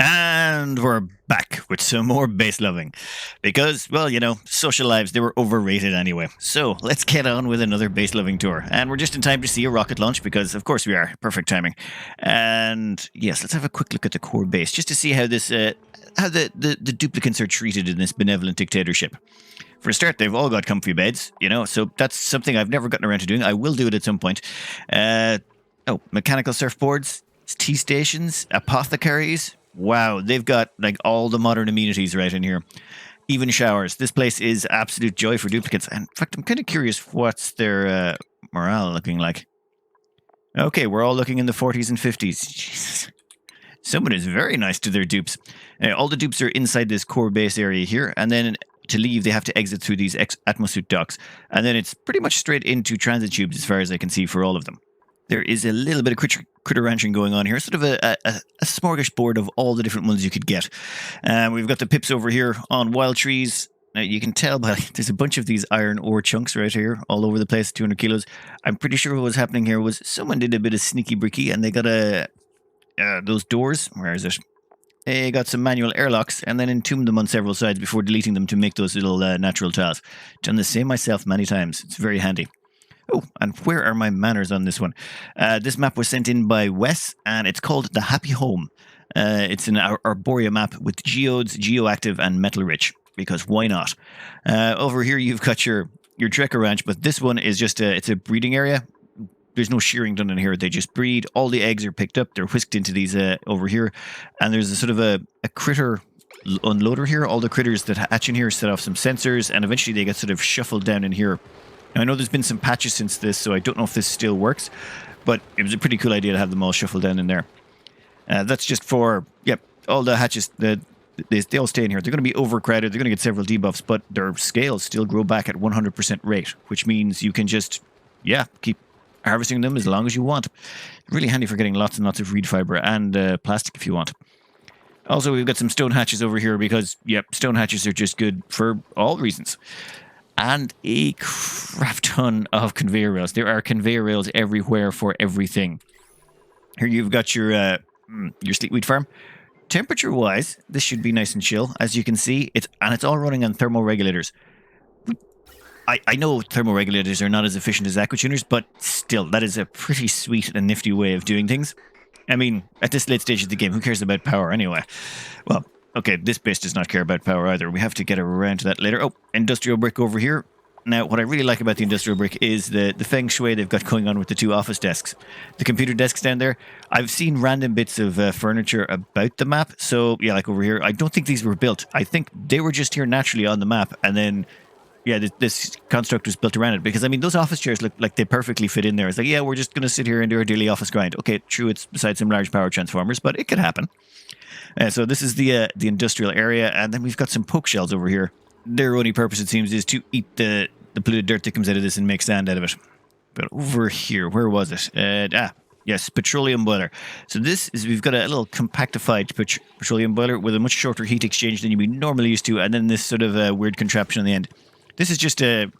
And we're back with some more base loving. Because, well, social lives, they were overrated anyway. So let's get on with another base loving tour. And we're just in time to see a rocket launch because, of course, we are. Perfect timing. And yes, let's have a quick look at the core base just to see how this, how the duplicants are treated in this benevolent dictatorship. For a start, they've all got comfy beds, so that's something I've never gotten around to doing. I will do it at some point. Mechanical surfboards, tea stations, apothecaries. Wow, they've got like all the modern amenities right in here. Even showers. This place is absolute joy for duplicates. And in fact, I'm kind of curious what's their morale looking like. Okay, we're all looking in the 40s and 50s. Jesus. Someone is very nice to their dupes. All the dupes are inside this core base area here, and then to leave, they have to exit through these atmosuit docks. And then it's pretty much straight into transit tubes as far as I can see for all of them. There is a little bit of critter ranching going on here, sort of a smorgasbord of all the different ones you could get. We've got the pips over here on wild trees. Now, you can tell by there's a bunch of these iron ore chunks right here all over the place, 200 kilos. I'm pretty sure what was happening here was someone did a bit of sneaky bricky and they got those doors. Where is it? They got some manual airlocks and then entombed them on several sides before deleting them to make those little natural tiles. Done the same myself many times. It's very handy. Oh, and where are my manners on this one? This map was sent in by Wes, and it's called The Happy Home. It's an Arborea map with geodes, geoactive, and metal rich, because why not? Over here, you've got your Trekker Ranch, but this one is just it's a breeding area. There's no shearing done in here. They just breed. All the eggs are picked up. They're whisked into these over here, and there's a sort of a critter unloader here. All the critters that hatch in here set off some sensors, and eventually they get sort of shuffled down in here. Now, I know there's been some patches since this, so I don't know if this still works, but it was a pretty cool idea to have them all shuffled down in there. That's just for, all the hatches, they all stay in here. They're going to be overcrowded, they're going to get several debuffs, but their scales still grow back at 100% rate, which means you can just, keep harvesting them as long as you want. Really handy for getting lots and lots of reed fiber and plastic if you want. Also, we've got some stone hatches over here because, stone hatches are just good for all reasons. And a crap ton of conveyor rails. There are conveyor rails everywhere for everything. Here you've got your sleepweed farm. Temperature-wise, this should be nice and chill. As you can see, it's all running on thermoregulators. I know thermoregulators are not as efficient as aquatuners, but still, that is a pretty sweet and nifty way of doing things. I mean, at this late stage of the game, who cares about power anyway? Well, okay, this base does not care about power either. We have to get around to that later. Oh, industrial brick over here. Now, what I really like about the industrial brick is the feng shui they've got going on with the two office desks. The computer desks down there, I've seen random bits of furniture about the map. So, like over here, I don't think these were built. I think they were just here naturally on the map. And then, this construct was built around it. Because, I mean, those office chairs look like they perfectly fit in there. It's like, we're just going to sit here and do our daily office grind. Okay, true, it's beside some large power transformers, but it could happen. So this is the industrial area, and then we've got some poke shells over here. Their only purpose, it seems, is to eat the polluted dirt that comes out of this and make sand out of it. But over here, where was it? Yes, petroleum boiler. So this is, we've got a little compactified petroleum boiler with a much shorter heat exchange than you'd be normally used to, and then this sort of weird contraption on the end. This is just a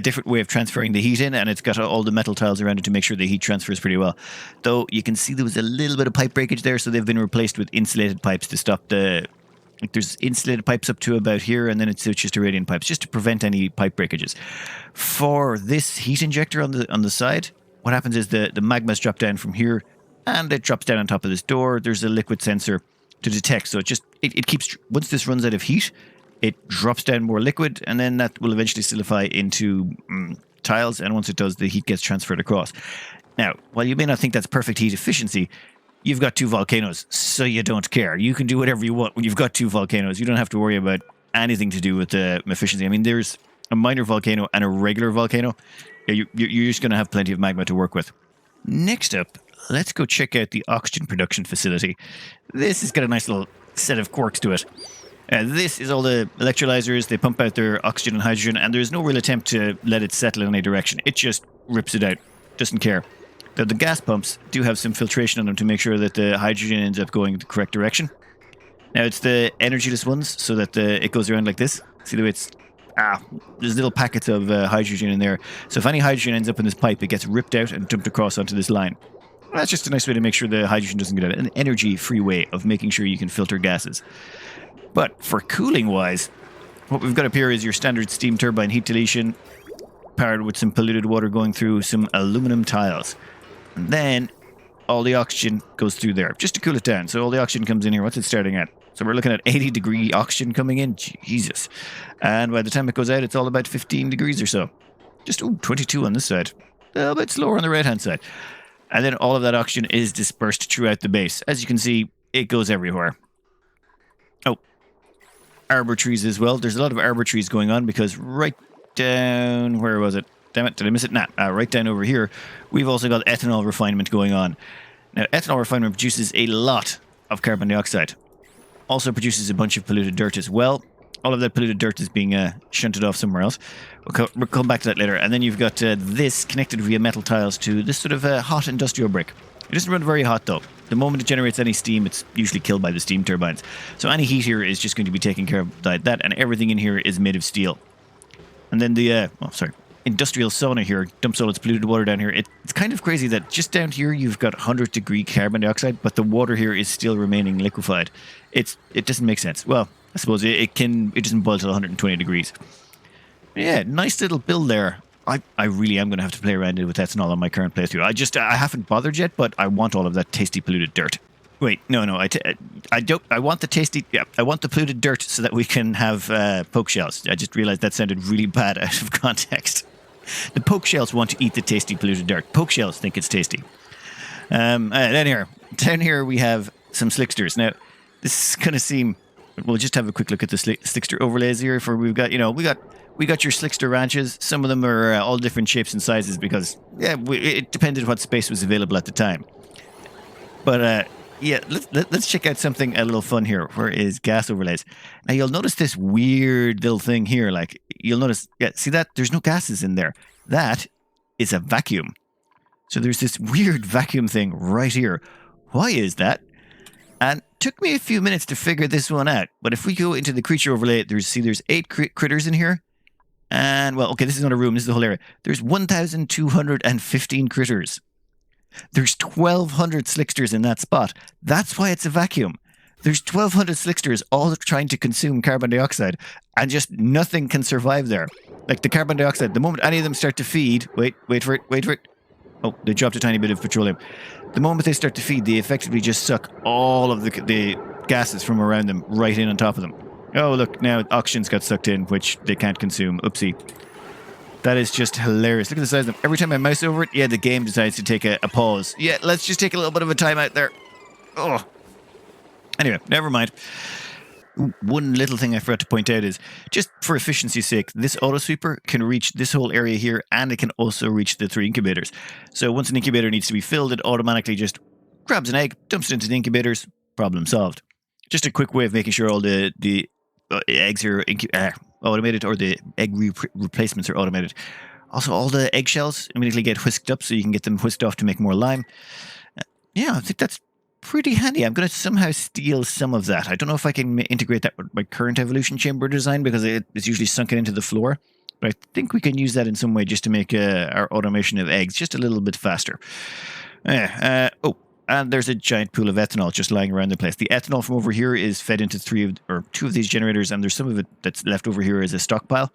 different way of transferring the heat in, and it's got all the metal tiles around it to make sure the heat transfers pretty well. Though you can see there was a little bit of pipe breakage there, so they've been replaced with insulated pipes to stop there's insulated pipes up to about here, and then it switches to radiant pipes just to prevent any pipe breakages. For this heat injector on the side, what happens is the magmas drop down from here, and it drops down on top of this door. There's a liquid sensor to detect, so it keeps, once this runs out of heat, it drops down more liquid, and then that will eventually solidify into tiles, and once it does, the heat gets transferred across. Now, while you may not think that's perfect heat efficiency, you've got two volcanoes, so you don't care. You can do whatever you want when you've got two volcanoes. You don't have to worry about anything to do with efficiency. I mean, there's a minor volcano and a regular volcano. You're just going to have plenty of magma to work with. Next up, let's go check out the oxygen production facility. This has got a nice little set of quirks to it. This is all the electrolyzers. They pump out their oxygen and hydrogen, and there's no real attempt to let it settle in any direction. It just rips it out. Doesn't care. The gas pumps do have some filtration on them to make sure that the hydrogen ends up going the correct direction. Now, it's the energyless ones, so that it goes around like this. See the way it's... there's little packets of hydrogen in there. So if any hydrogen ends up in this pipe, it gets ripped out and dumped across onto this line. That's just a nice way to make sure the hydrogen doesn't get out. An energy-free way of making sure you can filter gases. But for cooling-wise, what we've got up here is your standard steam turbine heat deletion, powered with some polluted water going through some aluminum tiles. And then all the oxygen goes through there, just to cool it down. So all the oxygen comes in here. What's it starting at? So we're looking at 80-degree oxygen coming in. Jesus. And by the time it goes out, it's all about 15 degrees or so. Just, 22 on this side. A little bit slower on the right-hand side. And then all of that oxygen is dispersed throughout the base. As you can see, it goes everywhere. Oh, arbor trees as well. There's a lot of arbor trees going on because right down... Where was it? Damn it, did I miss it? Nah, right down over here, we've also got ethanol refinement going on. Now, ethanol refinement produces a lot of carbon dioxide. Also produces a bunch of polluted dirt as well. All of that polluted dirt is being shunted off somewhere else. We'll come back to that later. And then you've got this connected via metal tiles to this sort of hot industrial brick. It doesn't run very hot, though. The moment it generates any steam, it's usually killed by the steam turbines. So any heat here is just going to be taken care of by that, and everything in here is made of steel. And then the, industrial sauna here dumps all its polluted water down here. It's kind of crazy that just down here you've got 100-degree carbon dioxide, but the water here is still remaining liquefied. It doesn't make sense. Well, I suppose it doesn't boil till 120 degrees. Yeah, nice little build there. I really am going to have to play around with ethanol on my current playthrough. I haven't bothered yet, but I want all of that tasty polluted dirt. Wait, no, I don't. I want the tasty. Yeah, I want the polluted dirt so that we can have poke shells. I just realized that sounded really bad out of context. The poke shells want to eat the tasty polluted dirt. Poke shells think it's tasty. Down here we have some slicksters. Now, this is going to seem. We'll just have a quick look at the slickster overlays here. For we got your slickster ranches. Some of them are all different shapes and sizes because it depended what space was available at the time. But let's check out something a little fun here. Where is gas overlays? Now you'll notice this weird little thing here. Like you'll notice, see that there's no gases in there. That is a vacuum. So there's this weird vacuum thing right here. Why is that? And it took me a few minutes to figure this one out. But if we go into the creature overlay, there's 8 critters in here. And, well, okay, this is not a room. This is the whole area. There's 1,215 critters. There's 1,200 slicksters in that spot. That's why it's a vacuum. There's 1,200 slicksters all trying to consume carbon dioxide, and just nothing can survive there. Like the carbon dioxide, the moment any of them start to feed... Wait for it. Oh, they dropped a tiny bit of petroleum. The moment they start to feed, they effectively just suck all of the gases from around them right in on top of them. Oh, look, now oxygen's got sucked in, which they can't consume. Oopsie. That is just hilarious. Look at the size of them. Every time I mouse over it, the game decides to take a pause. Yeah, let's just take a little bit of a time out there. Oh. Anyway, never mind. One little thing I forgot to point out is, just for efficiency's sake, this auto sweeper can reach this whole area here, and it can also reach the 3 incubators. So once an incubator needs to be filled, it automatically just grabs an egg, dumps it into the incubators, problem solved. Just a quick way of making sure all the eggs are automated, or the egg replacements are automated. Also, all the eggshells immediately get whisked up, so you can get them whisked off to make more lime. I think that's pretty handy. I'm going to somehow steal some of that. I don't know if I can integrate that with my current evolution chamber design, because it's usually sunken into the floor. But I think we can use that in some way just to make our automation of eggs just a little bit faster. And there's a giant pool of ethanol just lying around the place. The ethanol from over here is fed into 2 of these generators, and there's some of it that's left over here as a stockpile.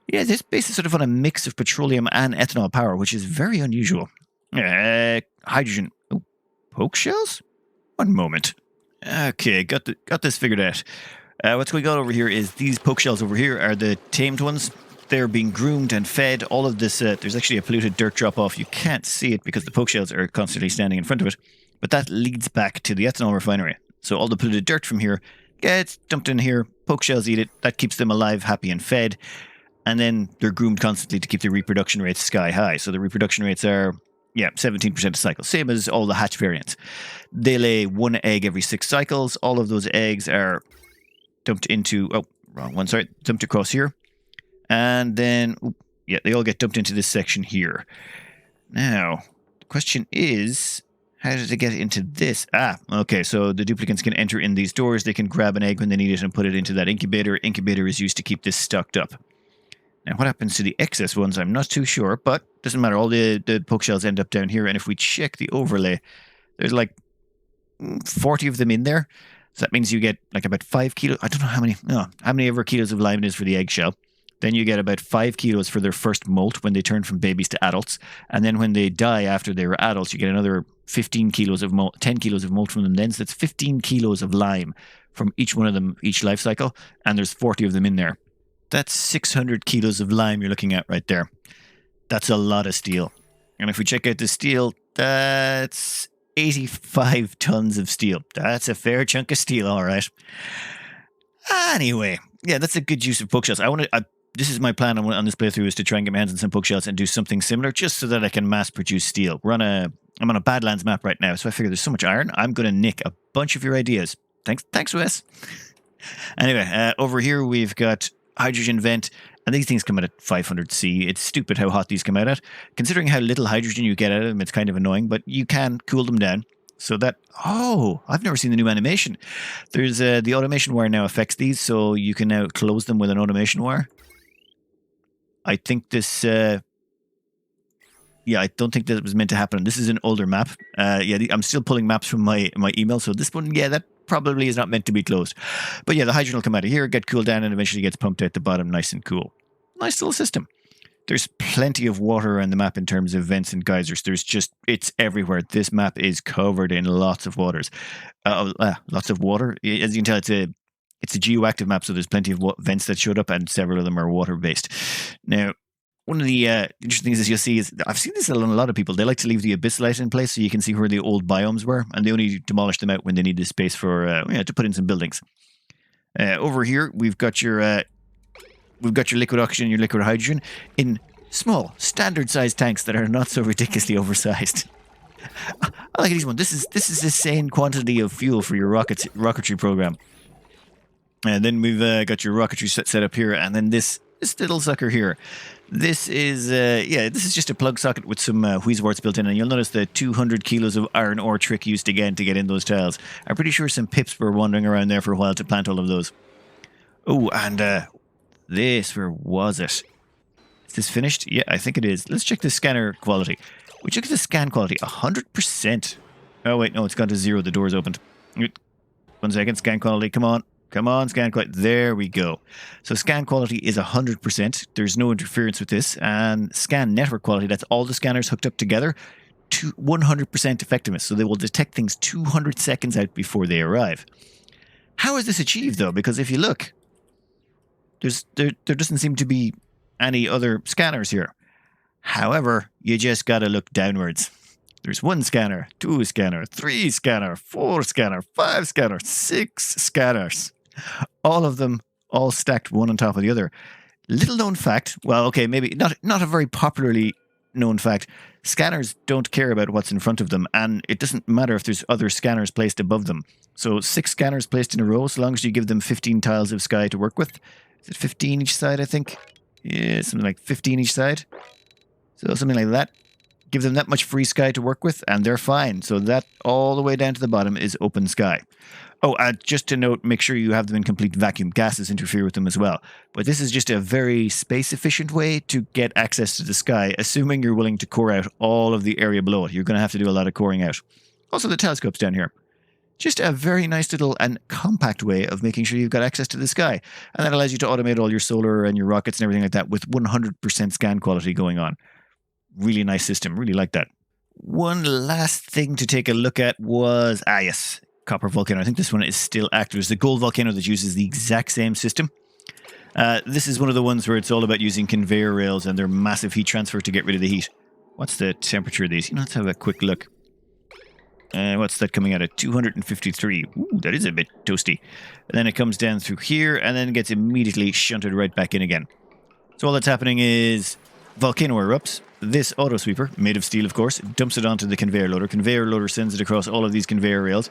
Yeah, this base is sort of on a mix of petroleum and ethanol power, which is very unusual. Hydrogen. Oh, poke shells? One moment. Okay, got this figured out. What's going on over here is these poke shells over here are the tamed ones. They're being groomed and fed. All of this, there's actually a polluted dirt drop-off. You can't see it because the poke shells are constantly standing in front of it. But that leads back to the ethanol refinery. So all the polluted dirt from here gets dumped in here. Poke shells eat it. That keeps them alive, happy, and fed. And then they're groomed constantly to keep the reproduction rates sky high. So the reproduction rates are, 17% a cycle. Same as all the hatch variants. They lay 1 egg every 6 cycles. All of those eggs are dumped into... Oh, wrong one, sorry. Dumped across here. And then, they all get dumped into this section here. Now, the question is, how did they get into this? Okay, so the duplicants can enter in these doors. They can grab an egg when they need it and put it into that incubator. Incubator is used to keep this stocked up. Now, what happens to the excess ones, I'm not too sure, but Doesn't matter. All the poke shells end up down here. And if we check the overlay, there's like 40 of them in there. So that means you get like about 5 kilos. I don't know how many ever kilos of lime it is for the eggshell. Then you get about 5 kilos for their first molt when they turn from babies to adults. And then when they die after they were adults, you get another 15 kilos of molt, 10 kilos of molt from them then. So that's 15 kilos of lime from each one of them, each life cycle. And there's 40 of them in there. That's 600 kilos of lime you're looking at right there. That's a lot of steel. And if we check out the steel, that's 85 tons of steel. That's a fair chunk of steel, all right. Anyway, yeah, that's a good use of poke shells. This is my plan on this playthrough, is to try and get my hands on some poke shells and do something similar, just so that I can mass produce steel. I'm on a Badlands map right now, so I figure there's so much iron. I'm going to nick a bunch of your ideas. Thanks, Wes. Anyway, over here we've got hydrogen vent, and these things come out at 500 C. It's stupid how hot these come out at. Considering how little hydrogen you get out of them, it's kind of annoying, but you can cool them down. So that, I've never seen the new animation. There's the automation wire now affects these, so you can now close them with an automation wire. I think this, I don't think that was meant to happen. This is an older map. I'm still pulling maps from my email, so this one, that probably is not meant to be closed. But yeah, the hydrogen will come out of here, get cooled down, and eventually gets pumped out the bottom nice and cool. Nice little system. There's plenty of water around the map in terms of vents and geysers. It's everywhere. This map is covered in lots of waters. Lots of water. As you can tell, it's a geoactive map, so there's plenty of vents that showed up, and several of them are water-based. Now, one of the interesting things is you'll see is, I've seen this on a lot of people, they like to leave the abyssalite in place so you can see where the old biomes were, and they only demolish them out when they need the space for to put in some buildings. Over here, we've got your liquid oxygen, your liquid hydrogen in small, standard-sized tanks that are not so ridiculously oversized. I like these ones. This is a sane quantity of fuel for your rocketry program. And then we've got your rocketry set up here, and then this little sucker here. This is this is just a plug socket with some IXTHYS built in, and you'll notice the 200 kilos of iron ore trick used again to get in those tiles. I'm pretty sure some pips were wandering around there for a while to plant all of those. Oh, and this, where was it? Is this finished? Yeah, I think it is. Let's check the scanner quality. We check the scan quality, 100%. Oh wait, no, it's gone to 0. The door's opened. 1 second, scan quality, come on. Come on, scan quality. There we go. So scan quality is 100%. There's no interference with this. And scan network quality, that's all the scanners hooked up together, to 100% effectiveness. So they will detect things 200 seconds out before they arrive. How is this achieved, though? Because if you look, there doesn't seem to be any other scanners here. However, you just got to look downwards. There's 1 scanner, 2 scanner, 3 scanner, 4 scanner, 5 scanner, 6 scanners. All of them all stacked one on top of the other. Little known fact, well, okay, maybe not a very popularly known fact, scanners don't care about what's in front of them, and it doesn't matter if there's other scanners placed above them. So 6 scanners placed in a row, so long as you give them 15 tiles of sky to work with. Is it 15 each side, I think? Yeah, something like 15 each side. So something like that. Give them that much free sky to work with, and they're fine. So that all the way down to the bottom is open sky. Oh, just to note, make sure you have them in complete vacuum. Gases interfere with them as well. But this is just a very space-efficient way to get access to the sky, assuming you're willing to core out all of the area below it. You're going to have to do a lot of coring out. Also, the telescope's down here. Just a very nice little and compact way of making sure you've got access to the sky. And that allows you to automate all your solar and your rockets and everything like that with 100% scan quality going on. Really nice system. Really like that. One last thing to take a look at was, yes, Copper Volcano. I think this one is still active. It's the gold volcano that uses the exact same system. This is one of the ones where it's all about using conveyor rails and their massive heat transfer to get rid of the heat. What's the temperature of these? Let's have a quick look. What's that coming out at? 253. Ooh, that is a bit toasty. And then it comes down through here and then gets immediately shunted right back in again. So all that's happening is volcano erupts. This auto sweeper, made of steel of course, dumps it onto the conveyor loader. Conveyor loader sends it across all of these conveyor rails.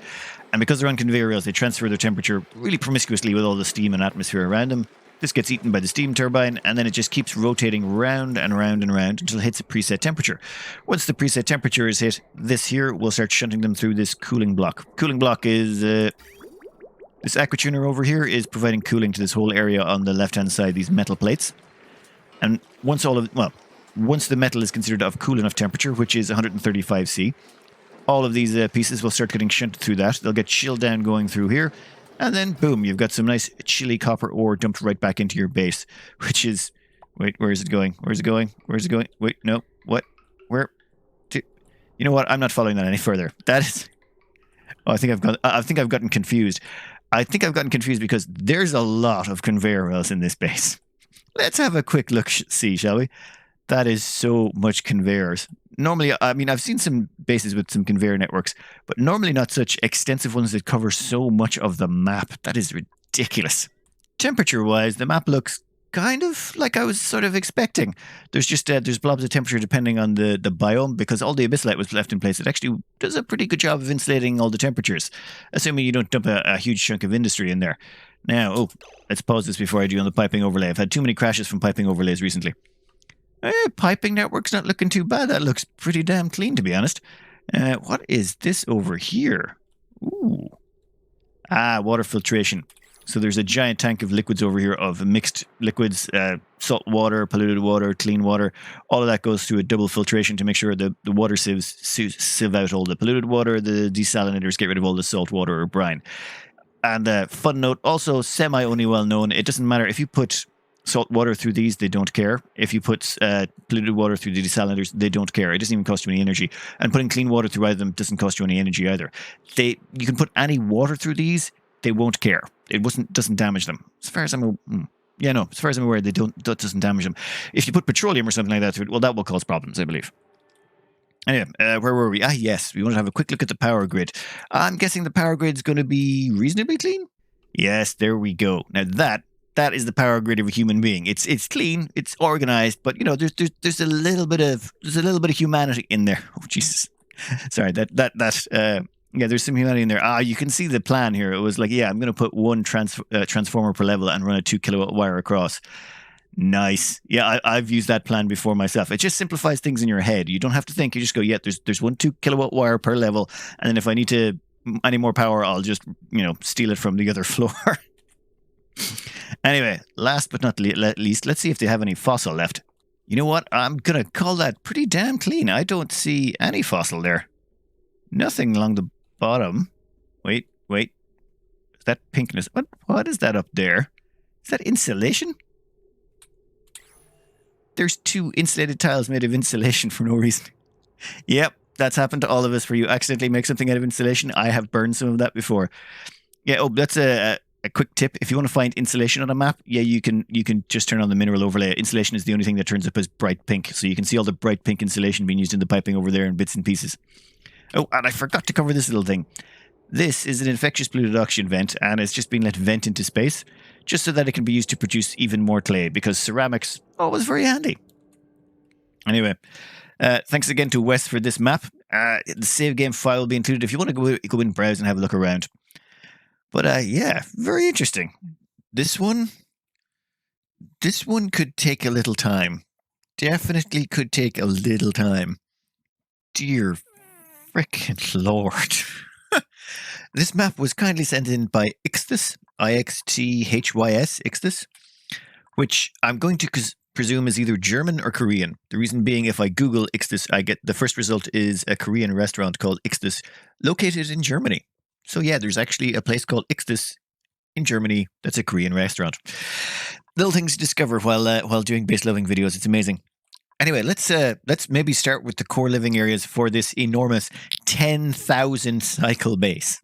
And because they're on conveyor rails, they transfer their temperature really promiscuously with all the steam and atmosphere around them. This gets eaten by the steam turbine, and then it just keeps rotating round and round and round until it hits a preset temperature. Once the preset temperature is hit, this here will start shunting them through this cooling block. Cooling block is... this aquatuner over here is providing cooling to this whole area on the left-hand side, these metal plates. And once all of... well, once the metal is considered of cool enough temperature, which is 135 C, all of these pieces will start getting shunted through that. They'll get chilled down going through here. And then, boom, you've got some nice chilly copper ore dumped right back into your base, which is... Wait, where is it going? Where's it going? Where's it going? Wait, no. What? Where? You know what? I'm not following that any further. That is... Oh, I think I've gotten confused. I think I've gotten confused because there's a lot of conveyor belts in this base. Let's have a quick look, see, shall we? That is so much conveyors. Normally, I mean, I've seen some bases with some conveyor networks, but normally not such extensive ones that cover so much of the map. That is ridiculous. Temperature-wise, the map looks kind of like I was sort of expecting. There's just there's blobs of temperature depending on the biome, because all the abyssite was left in place. It actually does a pretty good job of insulating all the temperatures, assuming you don't dump a huge chunk of industry in there. Now, let's pause this before I do on the piping overlay. I've had too many crashes from piping overlays recently. Piping network's not looking too bad. That looks pretty damn clean, to be honest. What is this over here? Ooh. Water filtration. So there's a giant tank of liquids over here, of mixed liquids, salt water, polluted water, clean water. All of that goes through a double filtration to make sure the water sieve out all the polluted water. The desalinators get rid of all the salt water or brine. And fun note, also semi-only well known, it doesn't matter if you put salt water through these, they don't care. If you put polluted water through the desalinators, they don't care. It doesn't even cost you any energy. And putting clean water through either of them doesn't cost you any energy either. You can put any water through these, they won't care. It doesn't damage them. As far as I'm aware, that doesn't damage them. If you put petroleum or something like that through it, well, that will cause problems, I believe. Anyway, where were we? Yes, we want to have a quick look at the power grid. I'm guessing the power grid's going to be reasonably clean? Yes, there we go. Now that is the power grid of a human being. It's clean, it's organized, but you know, there's a little bit of humanity in there. Oh Jesus, sorry, there's some humanity in there. You can see the plan here. It was like, I'm going to put one transformer per level and run a 2 kilowatt wire across. Nice. Yeah, I've used that plan before myself. It just simplifies things in your head. You don't have to think. You just go, there's one 2 kilowatt wire per level, and then if I need any more power, I'll just steal it from the other floor. Anyway, last but not least, let's see if they have any fossil left. You know what? I'm going to call that pretty damn clean. I don't see any fossil there. Nothing along the bottom. Wait. Is that pinkness? What is that up there? Is that insulation? There's 2 insulated tiles made of insulation for no reason. Yep, that's happened to all of us where you accidentally make something out of insulation. I have burned some of that before. Yeah, that's a quick tip. If you want to find insulation on a map, you can just turn on the mineral overlay. Insulation is the only thing that turns up as bright pink. So you can see all the bright pink insulation being used in the piping over there in bits and pieces. Oh, and I forgot to cover this little thing. This is an infectious polluted oxygen vent, and it's just been let vent into space, just so that it can be used to produce even more clay, because ceramics always very handy. Anyway, thanks again to Wes for this map. The save game file will be included if you want to go in, browse, and have a look around. But very interesting. This one could take a little time. Definitely could take a little time. Dear frickin' Lord. This map was kindly sent in by IXTHYS, IXTHYS, IXTHYS, which I'm going to presume is either German or Korean. The reason being, if I Google IXTHYS, I get the first result is a Korean restaurant called IXTHYS, located in Germany. So yeah, there's actually a place called IXTHYS in Germany that's a Korean restaurant. Little things to discover while doing base loving videos. It's amazing. Anyway, let's maybe start with the core living areas for this enormous 10,000 cycle base.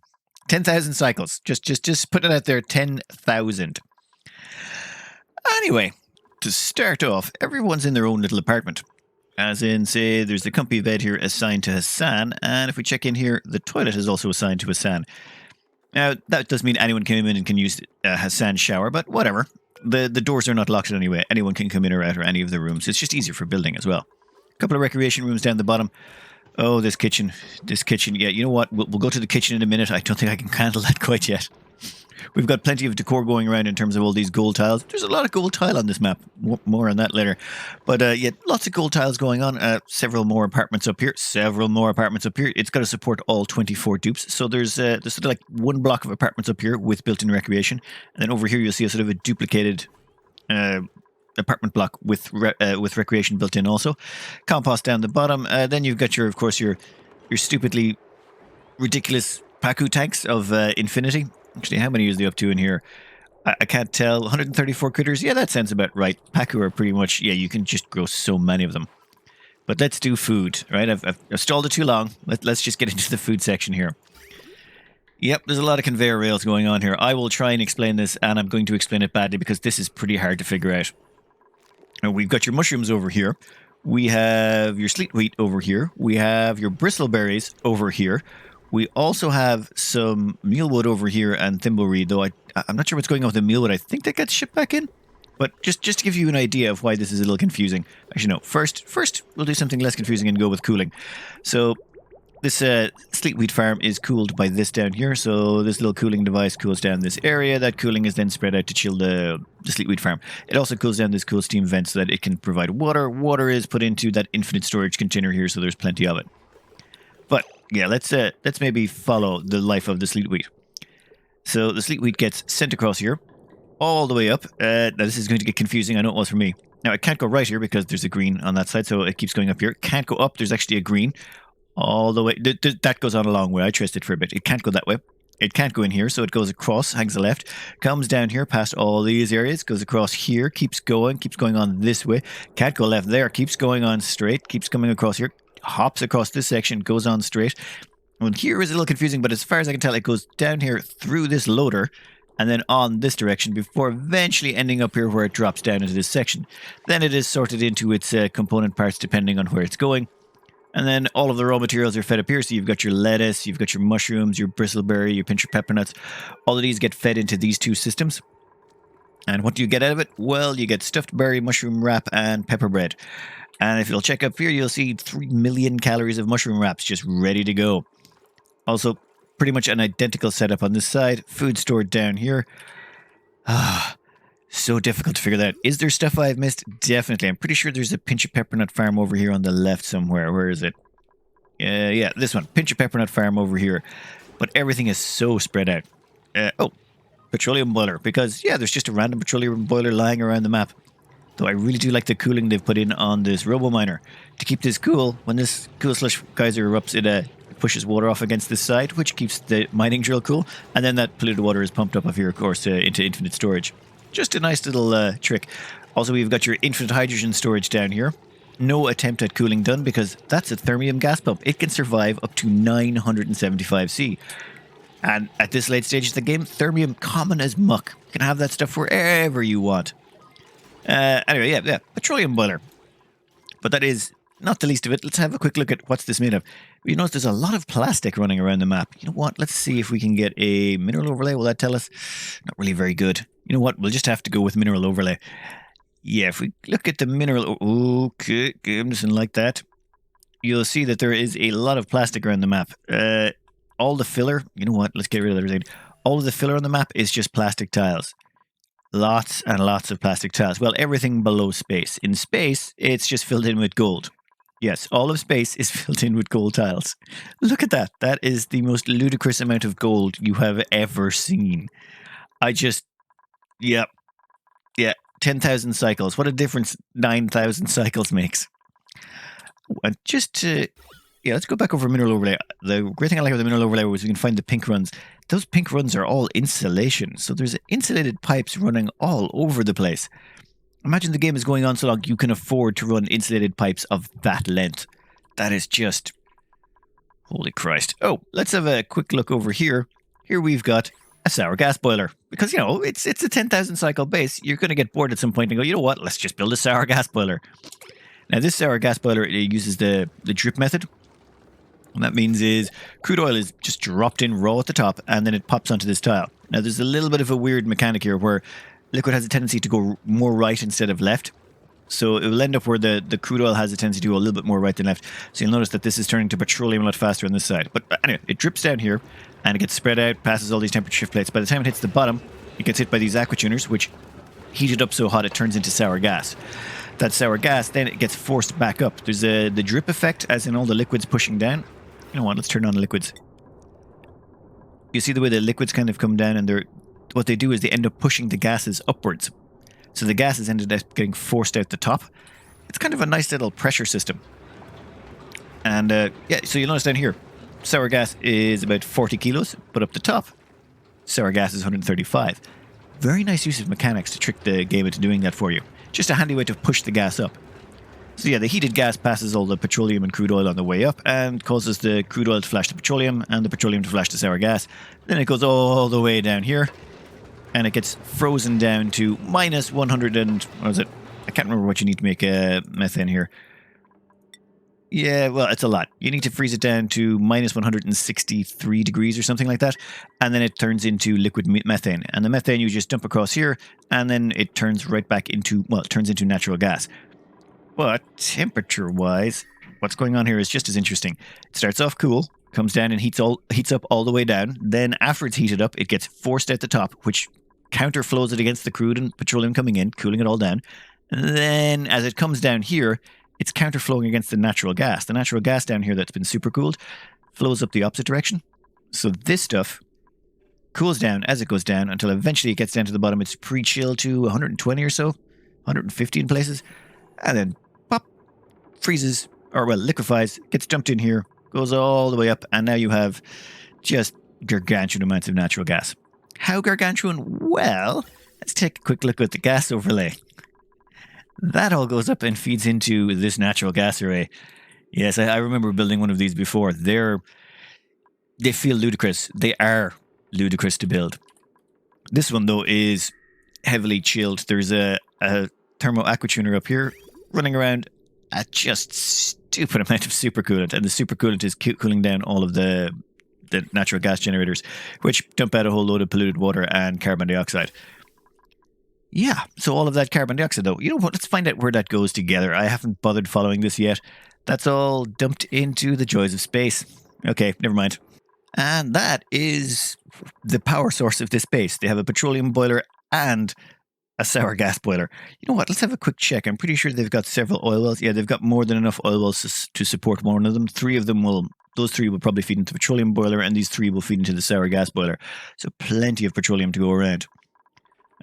10,000 cycles. Just put it out there, 10,000. Anyway, to start off, everyone's in their own little apartment. As in, say, there's the comfy bed here assigned to Hassan, and if we check in here, the toilet is also assigned to Hassan. Now, that does mean anyone can come in and can use Hassan's shower, but whatever. The doors are not locked anyway. Anyone can come in or out or any of the rooms. It's just easier for building as well. A couple of recreation rooms down the bottom. Oh, this kitchen. Yeah, you know what? We'll go to the kitchen in a minute. I don't think I can handle that quite yet. We've got plenty of decor going around in terms of all these gold tiles. There's a lot of gold tile on this map. More on that later. But lots of gold tiles going on. Several more apartments up here. It's got to support all 24 dupes. So there's sort of like one block of apartments up here with built-in recreation. And then over here you'll see a sort of a duplicated apartment block with recreation built in also. Compost down the bottom. Then you've got of course, your stupidly ridiculous Paku tanks of infinity. Actually, how many is they up to in here? I can't tell. 134 critters. Yeah, that sounds about right. Paku are pretty much, yeah, you can just grow so many of them. But let's do food, right? I've stalled it too long. Let's just get into the food section here. Yep, there's a lot of conveyor rails going on here. I will try and explain this, and I'm going to explain it badly because this is pretty hard to figure out. Now, we've got your mushrooms over here. We have your sleet wheat over here. We have your bristleberries over here. We also have some mealwood over here and thimbleweed, though I'm not sure what's going on with the mealwood. I think that gets shipped back in. But just to give you an idea of why this is a little confusing. Actually, no. First, we'll do something less confusing and go with cooling. So this sleet wheat farm is cooled by this down here. So this little cooling device cools down this area. That cooling is then spread out to chill the sleet wheat farm. It also cools down this cool steam vent so that it can provide water. Water is put into that infinite storage container here, so there's plenty of it. But yeah, let's maybe follow the life of the sleet wheat. So the sleet wheat gets sent across here, all the way up. Now this is going to get confusing. I know it was for me. Now it can't go right here because there's a green on that side, so it keeps going up here. It can't go up. There's actually a green all the way. That goes on a long way. I traced it for a bit. It can't go that way. It can't go in here, so it goes across, hangs a left, comes down here past all these areas, goes across here, keeps going on this way. Can't go left there. Keeps going on straight. Keeps coming across here. Hops across this section, goes on straight. And here is a little confusing, but as far as I can tell, it goes down here through this loader and then on this direction before eventually ending up here where it drops down into this section. Then it is sorted into its component parts depending on where it's going. And then all of the raw materials are fed up here. So you've got your lettuce, you've got your mushrooms, your bristleberry, your pinch of pepper nuts. All of these get fed into these two systems. And what do you get out of it? Well, you get stuffed berry, mushroom wrap, and pepper bread. And if you'll check up here, you'll see 3 million calories of mushroom wraps just ready to go. Also, pretty much an identical setup on this side. Food stored down here. So difficult to figure that out. Is there stuff I've missed? Definitely. I'm pretty sure there's a pinch of pepper nut farm over here on the left somewhere. Where is it? Yeah, this one. Pinch of pepper nut farm over here. But everything is so spread out. Petroleum boiler. Because, yeah, there's just a random petroleum boiler lying around the map. Though I really do like the cooling they've put in on this robo miner. To keep this cool, when this cool slush geyser erupts, it pushes water off against this side, which keeps the mining drill cool. And then that polluted water is pumped up off here, of course, into infinite storage. Just a nice little trick. Also, we've got your infinite hydrogen storage down here. No attempt at cooling done because that's a thermium gas pump. It can survive up to 975 C. And at this late stage of the game, thermium common as muck. You can have that stuff wherever you want. Anyway, yeah, petroleum boiler. But that is not the least of it. Let's have a quick look at what's this made of. You notice there's a lot of plastic running around the map. You know what? Let's see if we can get a mineral overlay. Will that tell us? Not really very good. You know what? We'll just have to go with mineral overlay. Yeah, if we look at the mineral... Okay, I'm just like that. You'll see that there is a lot of plastic around the map. All the filler... You know what? Let's get rid of everything. All of the filler on the map is just plastic tiles. Lots and lots of plastic tiles. Well, everything below space. In space, it's just filled in with gold. Yes, all of space is filled in with gold tiles. Look at that. That is the most ludicrous amount of gold you have ever seen. Yeah, 10,000 cycles. What a difference 9,000 cycles makes. And let's go back over mineral overlay. The great thing I like about the mineral overlay is we can find the pink runs. Those pink runs are all insulation. So there's insulated pipes running all over the place. Imagine the game is going on so long you can afford to run insulated pipes of that length. That is just... Holy Christ. Oh, let's have a quick look over here. Here we've got a sour gas boiler. Because, you know, it's a 10,000 cycle base. You're going to get bored at some point and go, you know what, let's just build a sour gas boiler. Now, this sour gas boiler uses the drip method. What that means is crude oil is just dropped in raw at the top and then it pops onto this tile. Now, there's a little bit of a weird mechanic here where liquid has a tendency to go more right instead of left. So it will end up where the crude oil has a tendency to go a little bit more right than left. So you'll notice that this is turning to petroleum a lot faster on this side. But anyway, it drips down here and it gets spread out, passes all these temperature shift plates. By the time it hits the bottom, it gets hit by these aqua tuners, which heat it up so hot it turns into sour gas. That sour gas, then it gets forced back up. There's the drip effect, as in all the liquids pushing down. You know what, let's turn on the liquids. You see the way the liquids kind of come down and what they do is they end up pushing the gases upwards. So the gas has ended up getting forced out the top. It's kind of a nice little pressure system. And yeah, so you'll notice down here, sour gas is about 40 kilos, but up the top, sour gas is 135. Very nice use of mechanics to trick the game into doing that for you. Just a handy way to push the gas up. So yeah, the heated gas passes all the petroleum and crude oil on the way up and causes the crude oil to flash the petroleum and the petroleum to flash the sour gas. Then it goes all the way down here and it gets frozen down to minus 100 and... what is it? I can't remember what you need to make methane here. Yeah, well, it's a lot. You need to freeze it down to minus 163 degrees or something like that. And then it turns into liquid methane. And the methane you just dump across here. And then it turns right back into, well, it turns into natural gas. But temperature-wise, what's going on here is just as interesting. It starts off cool, comes down and heats up all the way down. Then after it's heated up, it gets forced at the top, which counterflows it against the crude and petroleum coming in, cooling it all down. And then as it comes down here, it's counterflowing against the natural gas. The natural gas down here that's been supercooled flows up the opposite direction. So this stuff cools down as it goes down until eventually it gets down to the bottom. It's pre-chilled to 120 or so, 150 in places. And then pop, freezes, or well, liquefies, gets dumped in here, goes all the way up. And now you have just gargantuan amounts of natural gas. How gargantuan? Well, let's take a quick look at the gas overlay. That all goes up and feeds into this natural gas array. Yes, I remember building one of these before. They feel ludicrous. They are ludicrous to build. This one, though, is heavily chilled. There's a thermo aquatuner up here running around at just stupid amount of supercoolant. And the supercoolant is cooling down all of the natural gas generators, which dump out a whole load of polluted water and carbon dioxide. Yeah, so all of that carbon dioxide, though, you know what, let's find out where that goes together. I haven't bothered following this yet. That's all dumped into the joys of space. Okay, never mind. And that is the power source of this base. They have a petroleum boiler and a sour gas boiler. You know what, let's have a quick check. I'm pretty sure they've got several oil wells. Yeah, they've got more than enough oil wells to support one of them. Those three will probably feed into the petroleum boiler, and these three will feed into the sour gas boiler. So plenty of petroleum to go around.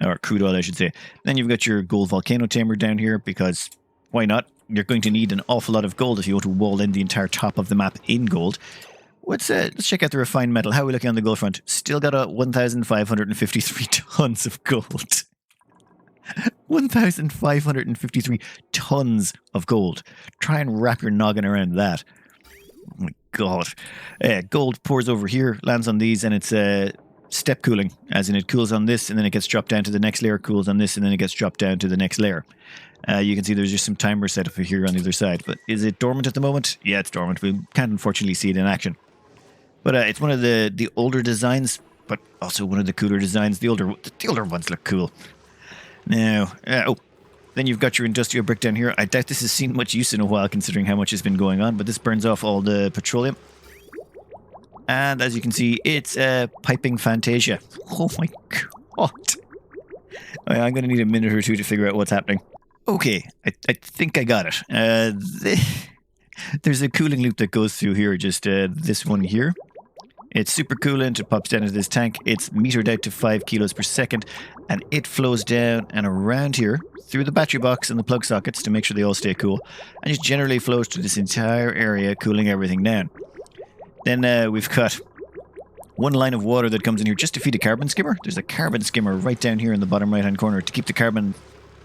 Or crude oil, I should say. Then you've got your gold volcano tamer down here, because why not? You're going to need an awful lot of gold if you want to wall in the entire top of the map in gold. Let's check out the refined metal. How are we looking on the gold front? Still got 1,553 tons of gold. 1,553 tons of gold. Try and wrap your noggin around that. Oh my god. Gold pours over here, lands on these, and it's step cooling, as in it cools on this and then it gets dropped down to the next layer, cools on this and then it gets dropped down to the next layer. You can see there's just some timer set up here on the other side, but is it dormant at the moment? Yeah, it's dormant. We can't unfortunately see it in action. But it's one of the older designs, but also one of the cooler designs. The older ones look cool. Now, then you've got your industrial brick down here. I doubt this has seen much use in a while considering how much has been going on, but this burns off all the petroleum. And as you can see, it's piping Fantasia. Oh my god. I'm going to need a minute or two to figure out what's happening. Okay, I think I got it. There's a cooling loop that goes through here, just this one here. It's super coolant, it pops down into this tank. It's metered out to 5 kilos per second, and it flows down and around here through the battery box and the plug sockets to make sure they all stay cool, and just generally flows through this entire area, cooling everything down. Then we've got one line of water that comes in here just to feed a carbon skimmer. There's a carbon skimmer right down here in the bottom right-hand corner to keep the carbon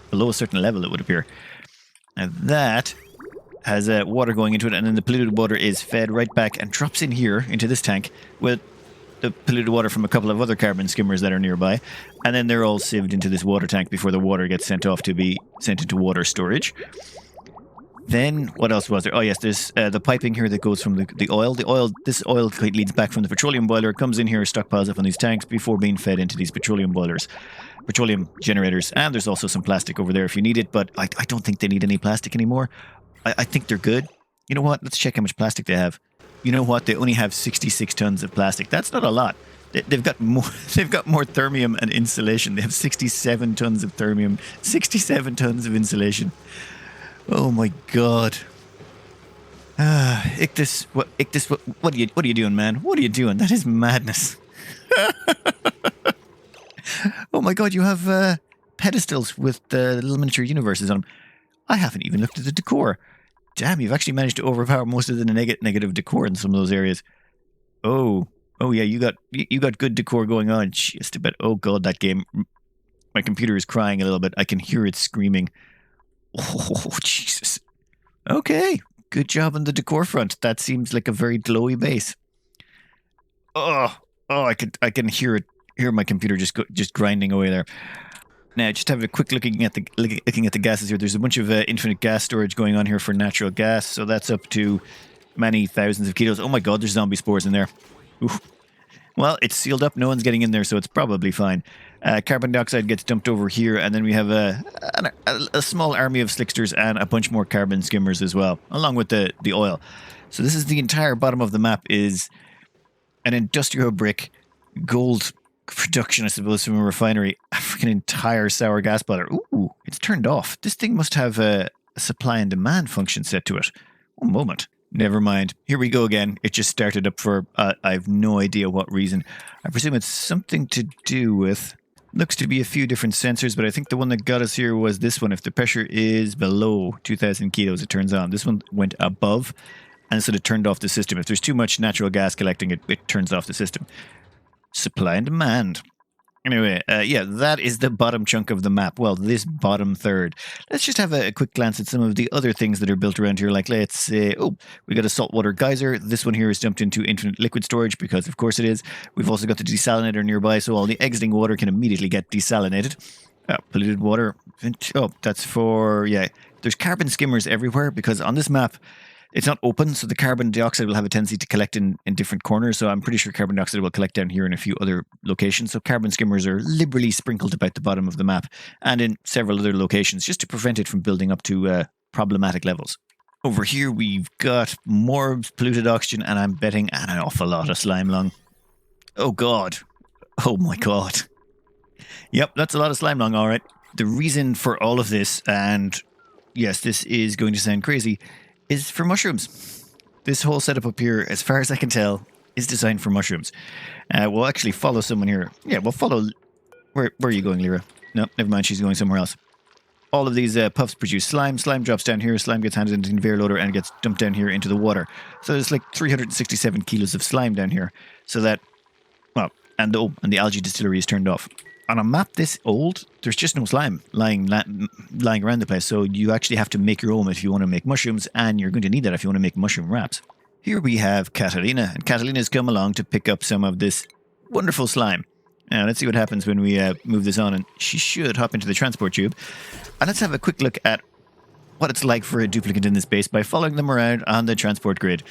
below a certain level, it would appear. Now that has water going into it, and then the polluted water is fed right back and drops in here into this tank with the polluted water from a couple of other carbon skimmers that are nearby. And then they're all sieved into this water tank before the water gets sent off to be sent into water storage. Then, what else was there? Oh, yes, there's the piping here that goes from the oil. This oil leads back from the petroleum boiler, comes in here, stockpiles up on these tanks before being fed into these petroleum boilers, petroleum generators. And there's also some plastic over there if you need it, but I don't think they need any plastic anymore. I think they're good. You know what? Let's check how much plastic they have. You know what? They only have 66 tons of plastic. That's not a lot. They've got more. They've got more thermium and insulation. They have 67 tons of thermium, 67 tons of insulation. Oh my god. IXTHYS, what are you doing, man? What are you doing? That is madness. Oh my god, you have pedestals with the little miniature universes on them. I haven't even looked at the decor. Damn, you've actually managed to overpower most of the negative decor in some of those areas. Oh yeah, you got good decor going on. Just a bit. Oh god, that game. My computer is crying a little bit. I can hear it screaming. Oh Jesus. Okay, good job on the decor front. That seems like a very glowy base. I can hear my computer just grinding away there. Now, just have a quick looking at the gases here. There's a bunch of infinite gas storage going on here for natural gas, so that's up to many thousands of kilos. Oh my god, there's zombie spores in there. Oof. Well, it's sealed up. No one's getting in there, so it's probably fine. Carbon dioxide gets dumped over here, and then we have a small army of slicksters and a bunch more carbon skimmers as well, along with the oil. So this is the entire bottom of the map is an industrial brick gold production, I suppose, from a refinery. A freaking entire sour gas bladder. Ooh, it's turned off. This thing must have a supply and demand function set to it. One moment. Never mind. Here we go again. It just started up for, I have no idea what reason. I presume it's something to do with, looks to be a few different sensors, but I think the one that got us here was this one. If the pressure is below 2,000 kilos, it turns on. This one went above, and so it turned off the system. If there's too much natural gas collecting, it turns off the system. Supply and demand. Anyway, yeah, that is the bottom chunk of the map. Well, this bottom third. Let's just have a quick glance at some of the other things that are built around here. Like, let's say, we got a saltwater geyser. This one here is dumped into infinite liquid storage because, of course, it is. We've also got the desalinator nearby, so all the exiting water can immediately get desalinated. Polluted water. Oh, that's for, yeah. There's carbon skimmers everywhere because on this map, it's not open, so the carbon dioxide will have a tendency to collect in different corners. So I'm pretty sure carbon dioxide will collect down here in a few other locations. So carbon skimmers are liberally sprinkled about the bottom of the map and in several other locations just to prevent it from building up to problematic levels. Over here, we've got more polluted oxygen, and I'm betting an awful lot of slime lung. Oh, God. Oh, my God. Yep, that's a lot of slime lung, all right. The reason for all of this, and yes, this is going to sound crazy, is for mushrooms. This whole setup up here, as far as I can tell, is designed for mushrooms. We'll actually follow someone here. Yeah, we'll follow... Where are you going, Lyra? No, never mind, she's going somewhere else. All of these puffs produce slime. Slime drops down here. Slime gets handed into the conveyor loader and gets dumped down here into the water. So there's like 367 kilos of slime down here. So that... Well, and the algae distillery is turned off. On a map this old, there's just no slime lying around the place, so you actually have to make your own if you want to make mushrooms, and you're going to need that if you want to make mushroom wraps. Here we have Catalina, and Catalina's come along to pick up some of this wonderful slime. Now, let's see what happens when we move this on, and she should hop into the transport tube. And let's have a quick look at what it's like for a duplicate in this base by following them around on the transport grid.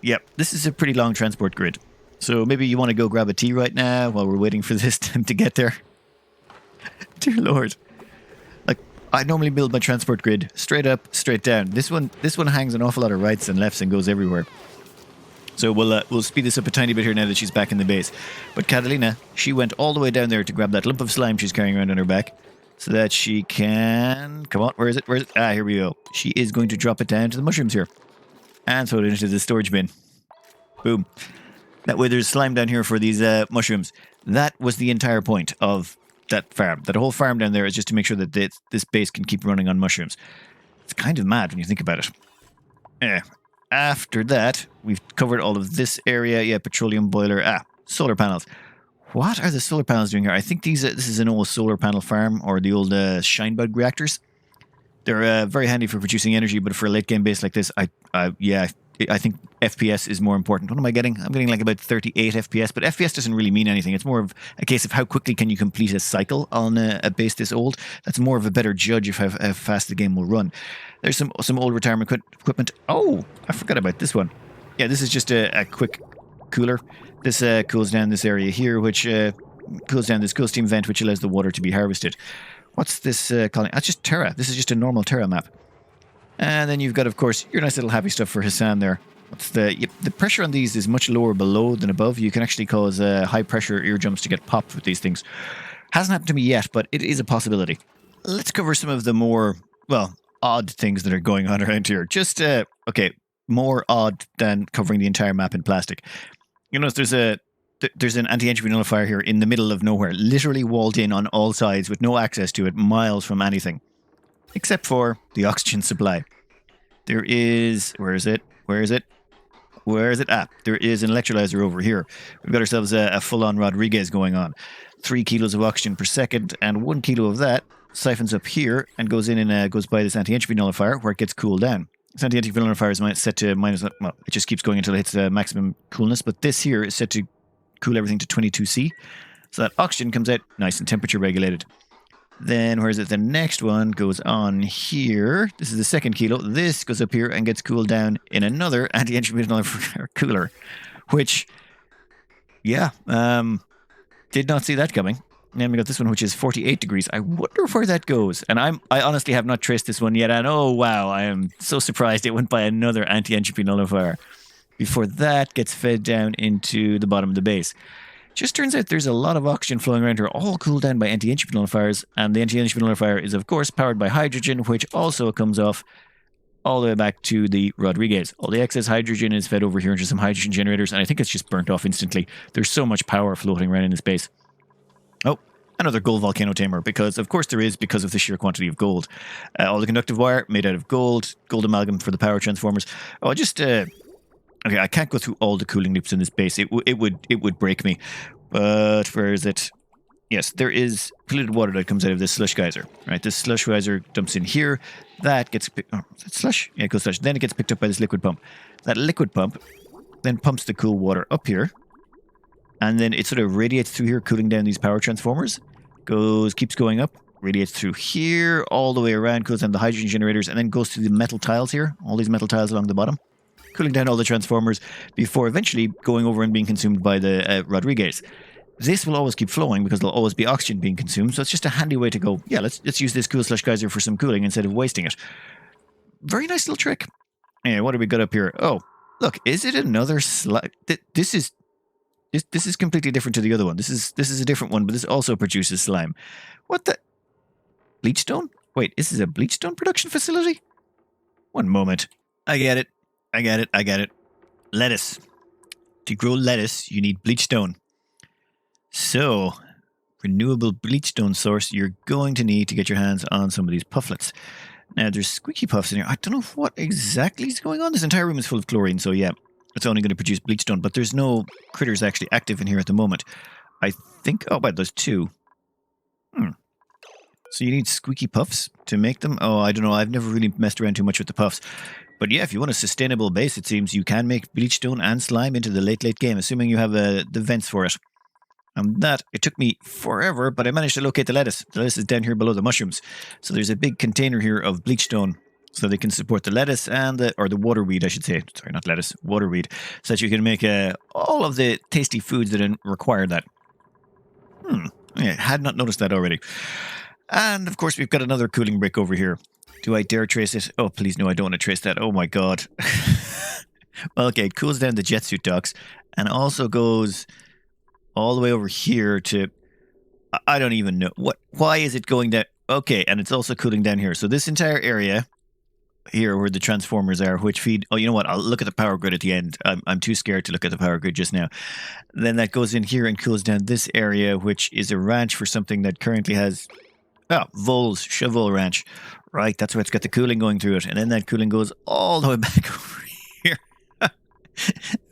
Yep, this is a pretty long transport grid. So maybe you want to go grab a tea right now while we're waiting for this time to get there. Dear Lord. Like, I normally build my transport grid straight up, straight down. This one hangs an awful lot of rights and lefts and goes everywhere. So we'll speed this up a tiny bit here now that she's back in the base. But Catalina, she went all the way down there to grab that lump of slime she's carrying around on her back so that she can... Come on, where is it? Ah, here we go. She is going to drop it down to the mushrooms here and throw it into the storage bin. Boom. That way there's slime down here for these mushrooms. That was the entire point of that farm. That whole farm down there is just to make sure that this base can keep running on mushrooms. It's kind of mad when you think about it. After that, we've covered all of this area. Yeah, petroleum boiler. Solar panels. What are the solar panels doing here? I think this is an old solar panel farm, or the old Shinebug reactors. They're very handy for producing energy, but for a late game base like this, I think FPS is more important. What am I getting? I'm getting like about 38 FPS, but FPS doesn't really mean anything. It's more of a case of how quickly can you complete a cycle on a base this old. That's more of a better judge of how fast the game will run. There's some old retirement equipment. Oh, I forgot about this one. Yeah, this is just a quick cooler. This cools down this area here, which cools down this cool steam vent, which allows the water to be harvested. What's this calling? That's just Terra. This is just a normal Terra map. And then you've got, of course, your nice little happy stuff for Hassan there. The pressure on these is much lower below than above. You can actually cause high pressure ear jumps to get popped with these things. Hasn't happened to me yet, but it is a possibility. Let's cover some of the more, well, odd things that are going on around here. Just, okay, more odd than covering the entire map in plastic. You notice there's there's an anti-entropy nullifier here in the middle of nowhere, literally walled in on all sides with no access to it, miles from anything, except for the oxygen supply. There is... Where is it? Where is it? Where is it? Ah, there is an electrolyzer over here. We've got ourselves a full-on Rodriguez going on. 3 kilos of oxygen per second, and 1 kilo of that siphons up here and goes in and goes by this anti-entropy nullifier where it gets cooled down. This anti-entropy nullifier is set to minus... Well, it just keeps going until it hits maximum coolness, but this here is set to cool everything to 22C. So that oxygen comes out nice and temperature regulated. Then, where is it? The next one goes on here. This is the 2nd kilo. This goes up here and gets cooled down in another anti-entropy nullifier cooler, which, yeah, did not see that coming. And then we got this one, which is 48 degrees. I wonder where that goes. And I honestly have not traced this one yet. And oh, wow, I am so surprised it went by another anti-entropy nullifier before that gets fed down into the bottom of the base. Just turns out there's a lot of oxygen flowing around here, all cooled down by anti-entropy nullifiers, and the anti-entropy nullifier is, of course, powered by hydrogen, which also comes off all the way back to the Rodriguez. All the excess hydrogen is fed over here into some hydrogen generators, and I think it's just burnt off instantly. There's so much power floating around in this base. Oh, another gold volcano tamer, because, of course, there is, because of the sheer quantity of gold. All the conductive wire made out of gold amalgam for the power transformers. Oh, okay, I can't go through all the cooling loops in this base. It would break me. But where is it? Yes, there is polluted water that comes out of this slush geyser. Right, this slush geyser dumps in here. That gets picked... Oh, is it slush? Yeah, it goes slush. Then it gets picked up by this liquid pump. That liquid pump then pumps the cool water up here. And then it sort of radiates through here, cooling down these power transformers. Keeps going up, radiates through here, all the way around, cools down the hydrogen generators, and then goes through the metal tiles here. All these metal tiles along the bottom. Cooling down all the transformers before eventually going over and being consumed by the Rodriguez. This will always keep flowing because there'll always be oxygen being consumed, so it's just a handy way to go, yeah, let's use this cool slush geyser for some cooling instead of wasting it. Very nice little trick. Anyway, what do we got up here? Oh, look, is it another slime? This is completely different to the other one. This is a different one, but this also produces slime. What the? Bleachstone? Wait, is this a bleachstone production facility? One moment. I get it. Lettuce. To grow lettuce, you need bleachstone. So, renewable bleachstone source, you're going to need to get your hands on some of these pufflets. Now, there's squeaky puffs in here. I don't know what exactly is going on. This entire room is full of chlorine, so yeah, it's only going to produce bleachstone, but there's no critters actually active in here at the moment. I think... Oh, wait, there's 2. So you need squeaky puffs to make them? Oh, I don't know. I've never really messed around too much with the puffs. But yeah, if you want a sustainable base, it seems you can make bleachstone and slime into the late game, assuming you have the vents for it. And that, it took me forever, but I managed to locate the lettuce. The lettuce is down here below the mushrooms. So there's a big container here of bleachstone so they can support the lettuce and the waterweed, I should say. Sorry, not lettuce, waterweed. So that you can make all of the tasty foods that require that. I had not noticed that already. And of course, we've got another cooling brick over here. Do I dare trace it? Oh, please, no, I don't want to trace that. Oh, my God. Well, okay, it cools down the jet suit docks and also goes all the way over here to... I don't even know. Why is it going down? Okay, and it's also cooling down here. So this entire area here where the transformers are, which feed... Oh, you know what? I'll look at the power grid at the end. I'm too scared to look at the power grid just now. Then that goes in here and cools down this area, which is a ranch for something that currently has... Oh, Vols, Cheval Ranch. Right, that's where it's got the cooling going through it. And then that cooling goes all the way back over here.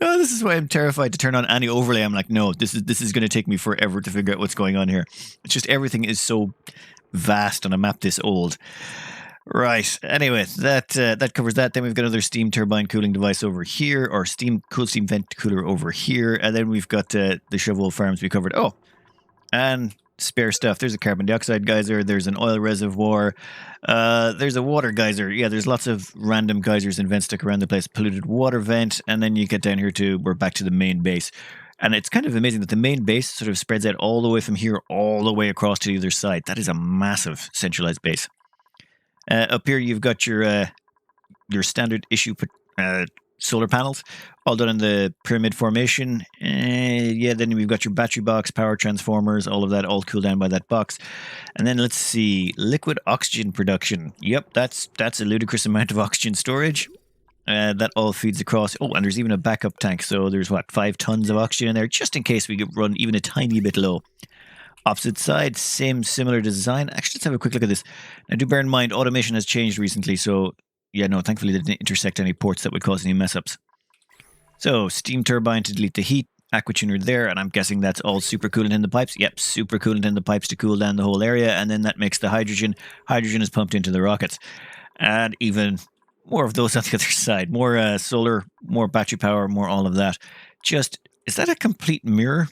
Oh, this is why I'm terrified to turn on any overlay. I'm like, no, this is going to take me forever to figure out what's going on here. It's just everything is so vast on a map this old. Right, anyway, that covers that. Then we've got another steam turbine cooling device over here, or cool steam vent cooler over here. And then we've got the Cheval farms we covered. Oh, and... spare stuff. There's a carbon dioxide geyser. There's an oil reservoir. There's a water geyser. Yeah, there's lots of random geysers and vents stuck around the place. Polluted water vent. And then you get down here we're back to the main base. And it's kind of amazing that the main base sort of spreads out all the way from here, all the way across to the other side. That is a massive centralized base. Up here, you've got your standard issue solar panels, all done in the pyramid formation. Then we've got your battery box, power transformers, all of that, all cooled down by that box. And then let's see, liquid oxygen production. Yep, that's a ludicrous amount of oxygen storage. That all feeds across. Oh, and there's even a backup tank. So there's, 5 tons of oxygen in there, just in case we could run even a tiny bit low. Opposite side, similar design. Actually, let's have a quick look at this. Now, do bear in mind, automation has changed recently. So, yeah, no, thankfully they didn't intersect any ports that would cause any mess-ups. So, steam turbine to delete the heat. Aquatuner there, and I'm guessing that's all supercoolant in the pipes. Yep, supercoolant in the pipes to cool down the whole area, and then that makes the hydrogen. Hydrogen is pumped into the rockets. And even more of those on the other side. More solar, more battery power, more all of that. Just, is that a complete mirror?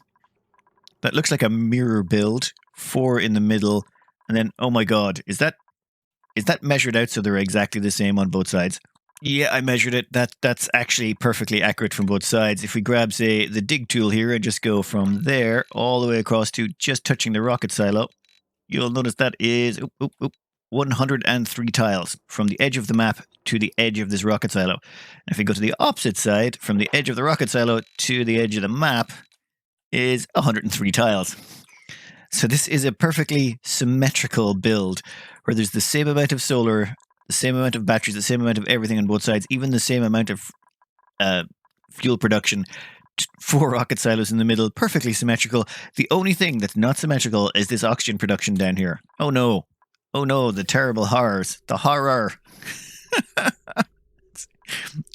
That looks like a mirror build. 4 in the middle. And then, oh my god, is that measured out so they're exactly the same on both sides? Yeah, I measured it. That's actually perfectly accurate from both sides. If we grab, say, the dig tool here and just go from there all the way across to just touching the rocket silo, you'll notice that is 103 tiles from the edge of the map to the edge of this rocket silo. And if we go to the opposite side, from the edge of the rocket silo to the edge of the map is 103 tiles. So this is a perfectly symmetrical build where there's the same amount of solar, the same amount of batteries, the same amount of everything on both sides, even the same amount of fuel production. 4 rocket silos in the middle, perfectly symmetrical. The only thing that's not symmetrical is this oxygen production down here. Oh no. Oh no, the terrible horrors. The horror.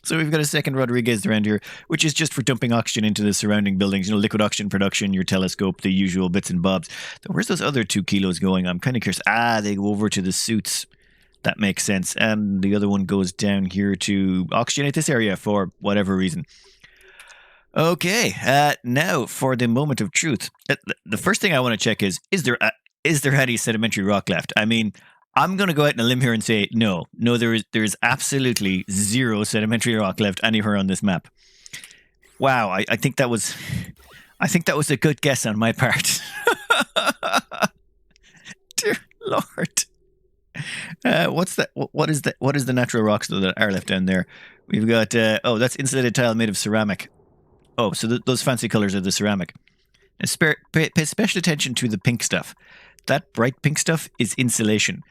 So we've got a second Rodriguez around here, which is just for dumping oxygen into the surrounding buildings. Liquid oxygen production, your telescope, the usual bits and bobs. So where's those other 2 kilos going? I'm kind of curious. They go over to the suits. That makes sense. And the other one goes down here to oxygenate this area for whatever reason. Okay, now for the moment of truth. The first thing I want to check is there any sedimentary rock left? I mean, I'm going to go out on a limb here and say no, there is absolutely 0 sedimentary rock left anywhere on this map. Wow, I think that was a good guess on my part. Dear Lord. What's that? What is the natural rocks that are left down there? We've got that's insulated tile made of ceramic. Oh, so those fancy colors are the ceramic. Now, pay special attention to the pink stuff. That bright pink stuff is insulation.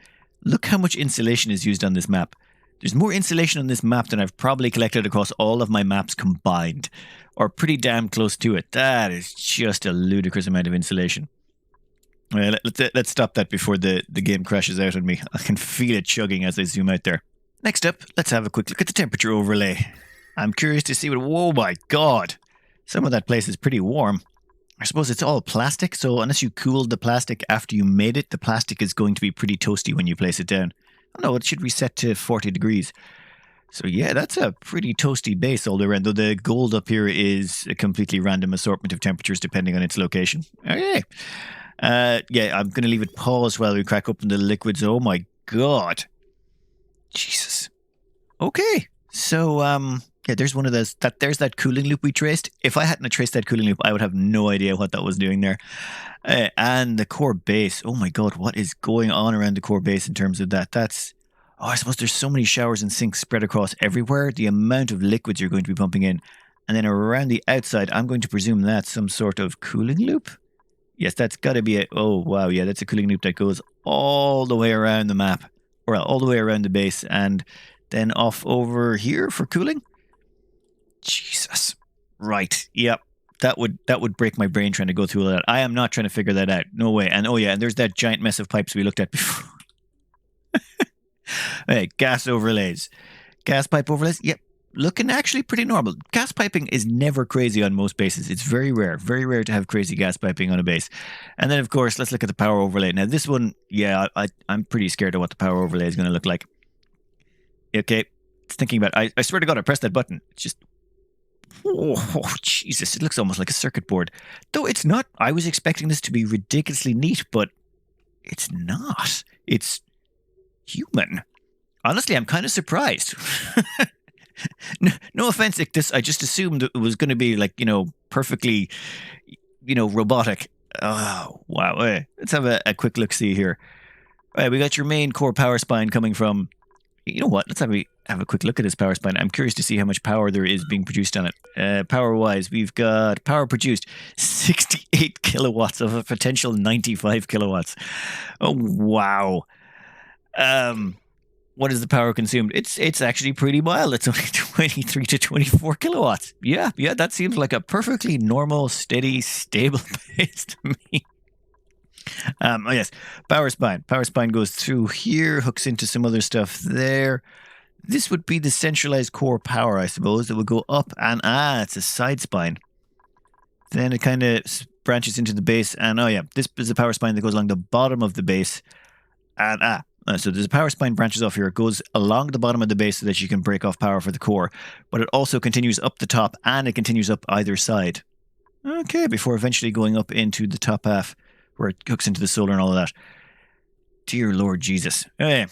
Look how much insulation is used on this map. There's more insulation on this map than I've probably collected across all of my maps combined, or pretty damn close to it. That is just a ludicrous amount of insulation. Let's stop that before the game crashes out on me. I can feel it chugging as I zoom out there. Next up, let's have a quick look at the temperature overlay. I'm curious to see oh my god. Some of that place is pretty warm. I suppose it's all plastic, so unless you cooled the plastic after you made it, the plastic is going to be pretty toasty when you place it down. Oh no, it should reset to 40 degrees. So yeah, that's a pretty toasty base all the way around, though the gold up here is a completely random assortment of temperatures depending on its location. Okay. Yeah, I'm going to leave it paused while we crack open the liquids. Oh my god. Jesus. Okay. So, yeah, there's one of those. There's that cooling loop we traced. If I hadn't traced that cooling loop, I would have no idea what that was doing there. And the core base. Oh my god, what is going on around the core base in terms of that? I suppose there's so many showers and sinks spread across everywhere. The amount of liquids you're going to be pumping in. And then around the outside, I'm going to presume that's some sort of cooling loop. Yes, that's got to be oh wow, yeah, that's a cooling loop that goes all the way around the map. Or all the way around the base and then off over here for cooling. Jesus. Right. Yep. That would break my brain trying to go through all that. I am not trying to figure that out. No way. And oh yeah, and there's that giant mess of pipes we looked at before. Hey, gas overlays. Gas pipe overlays. Yep. Looking actually pretty normal. Gas piping is never crazy on most bases. It's very rare to have crazy gas piping on a base. And then, of course, let's look at the power overlay. Now, this one, yeah, I'm pretty scared of what the power overlay is going to look like. Okay, thinking about I swear to God, I pressed that button. It's just, oh, Jesus, it looks almost like a circuit board. Though it's not. I was expecting this to be ridiculously neat, but it's not. It's human. Honestly, I'm kind of surprised. No offense, IXTHYS. I just assumed it was going to be like, perfectly, robotic. Oh, wow. Let's have a quick look-see here. We got your main core power spine coming from... You know what? Let's have a quick look at this power spine. I'm curious to see how much power there is being produced on it. Power-wise, we've got power produced 68 kilowatts of a potential 95 kilowatts. Oh, wow. What is the power consumed? It's actually pretty mild. It's only 23 to 24 kilowatts. Yeah, that seems like a perfectly normal, steady, stable pace to me. Oh yes, power spine. Power spine goes through here, hooks into some other stuff there. This would be the centralized core power, I suppose, that would go up and it's a side spine. Then it kind of branches into the base, and oh yeah, this is the power spine that goes along the bottom of the base, and so there's a power spine branches off here. It goes along the bottom of the base so that you can break off power for the core, but it also continues up the top and it continues up either side. Okay, before eventually going up into the top half where it hooks into the solar and all of that. Dear Lord Jesus. Okay.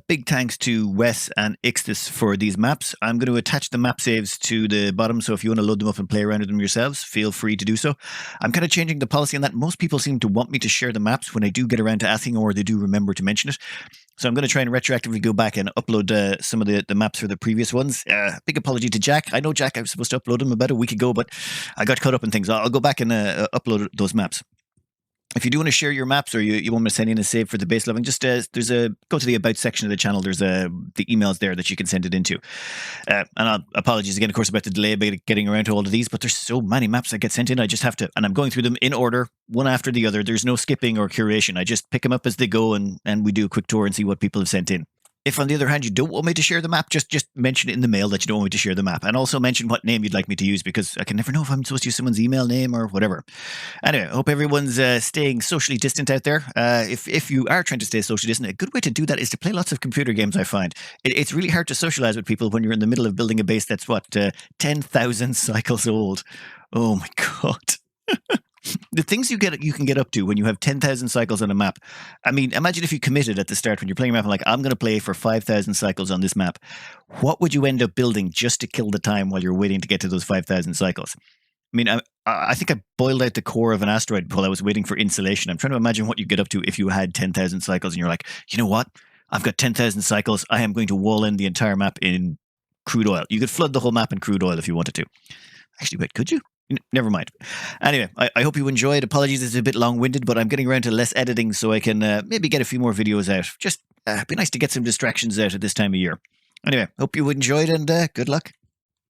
Big thanks to Wes and IXTHYS for these maps. I'm going to attach the map saves to the bottom, so if you want to load them up and play around with them yourselves, feel free to do so. I'm kind of changing the policy on that. Most people seem to want me to share the maps when I do get around to asking, or they do remember to mention it. So I'm going to try and retroactively go back and upload some of the maps for the previous ones. Big apology to Jack. I know, Jack, I was supposed to upload them about a week ago, but I got caught up in things. I'll go back and upload those maps. If you do want to share your maps, or you want me to send in a save for the base Lovin, just go to the about section of the channel. There's the emails there that you can send it into. And apologies again, of course, about the delay about getting around to all of these, but there's so many maps that get sent in. I just have to, and I'm going through them in order, one after the other. There's no skipping or curation. I just pick them up as they go, and we do a quick tour and see what people have sent in. If, on the other hand, you don't want me to share the map, just mention it in the mail that you don't want me to share the map. And also mention what name you'd like me to use, because I can never know if I'm supposed to use someone's email name or whatever. Anyway, I hope everyone's staying socially distant out there. If you are trying to stay socially distant, a good way to do that is to play lots of computer games, I find. It's really hard to socialize with people when you're in the middle of building a base that's, 10,000 cycles old. Oh my God. The things you can get up to when you have 10,000 cycles on a map. I mean, imagine if you committed at the start when you're playing a map, like, I'm going to play for 5,000 cycles on this map. What would you end up building just to kill the time while you're waiting to get to those 5,000 cycles? I mean, I think I boiled out the core of an asteroid while I was waiting for insulation. I'm trying to imagine what you get up to if you had 10,000 cycles and you're like, you know what? I've got 10,000 cycles. I am going to wall in the entire map in crude oil. You could flood the whole map in crude oil if you wanted to. Actually, wait, could you? Never mind. Anyway, I hope you enjoyed. Apologies, it's a bit long-winded, but I'm getting around to less editing so I can maybe get a few more videos out. Just be nice to get some distractions out at this time of year. Anyway, hope you enjoyed, and good luck.